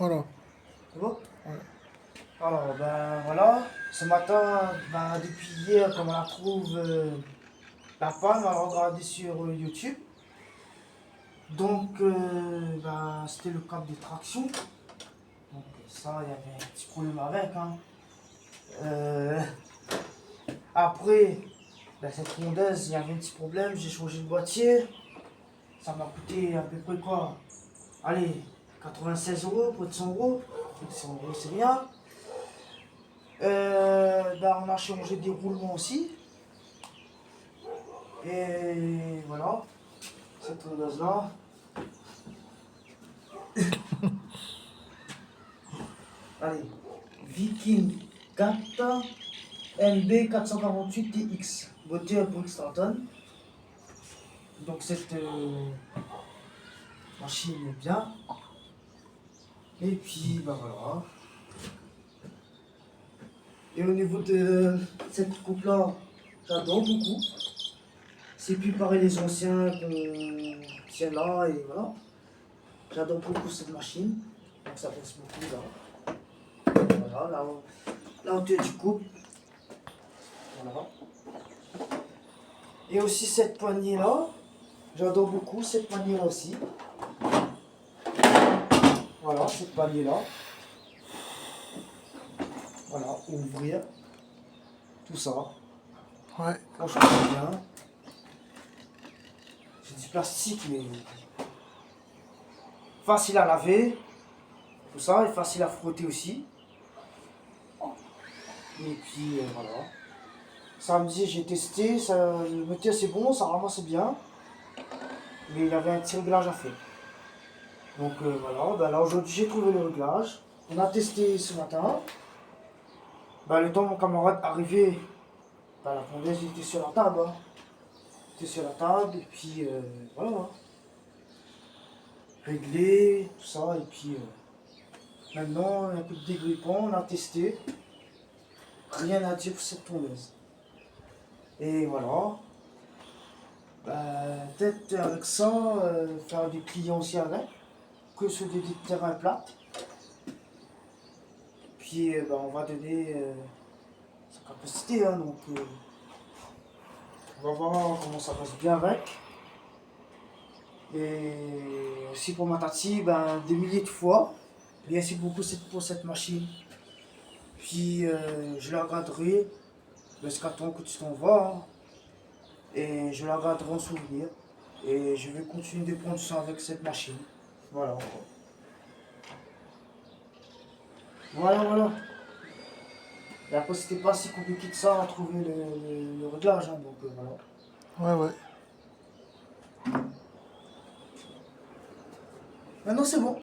Voilà. C'est bon? Ouais. Alors, ben voilà, ce matin, ben, depuis hier, comme on la trouve, la panne, on l'a regardé sur YouTube. Donc, ben, c'était le câble de traction. Donc, ça, il y avait un petit problème avec. Hein. Euh, Après, ben, cette tondeuse, il y avait un petit problème, j'ai changé le boîtier. Ça m'a coûté à peu près quoi? Allez, 96 euros, près de 100 euros. 100 euros, c'est rien. Ben, on a changé des roulements aussi. Et voilà, cette tondeuse là. Allez, Viking 4 MB 448 TX, moteur Brixton. Donc cette machine est bien. Et puis, ben voilà. Et au niveau de cette coupe là, j'adore beaucoup. C'est plus pareil les anciens qu'on tient là et voilà. J'adore beaucoup cette machine. Donc ça pèse beaucoup là. Voilà, la hauteur du couple. Voilà. Et aussi cette poignée là. J'adore beaucoup cette poignée là aussi. Voilà, cette poignée là. Voilà, ouvrir. Tout ça. Ouais. Franchement, c'est bien. C'est du plastique, mais facile à laver. Tout ça, et facile à frotter aussi. Et puis voilà. Samedi, j'ai testé. Ça, le moteur c'est bon, ça ramasse bien. Mais il y avait un petit réglage à faire. Donc voilà, ben là aujourd'hui j'ai trouvé le réglage. On a testé ce matin. Ben, le temps mon camarade arrivé, ben, la tondeuse était sur la table. Hein. Était sur la table et puis voilà. Réglé, tout ça. Et puis maintenant, un peu de dégrippant, on a testé. Rien à dire pour cette tondeuse. Et voilà. Ben, peut-être avec ça, faire des clients aussi avec. Que sur des terrains plats. Puis ben, on va donner sa capacité. Hein, donc on va voir comment ça passe bien avec. Et aussi pour ma tati, ben, des milliers de fois. Merci beaucoup pour cette machine. Puis je la garderai jusqu'à temps que tu t'en vas. Hein. Et je la garderai en souvenir. Et je vais continuer de prendre ça avec cette machine. Voilà. Voilà, voilà. Et après, c'était pas si compliqué que ça à trouver le réglage. Hein, donc voilà. Ouais, ouais. Maintenant, c'est bon.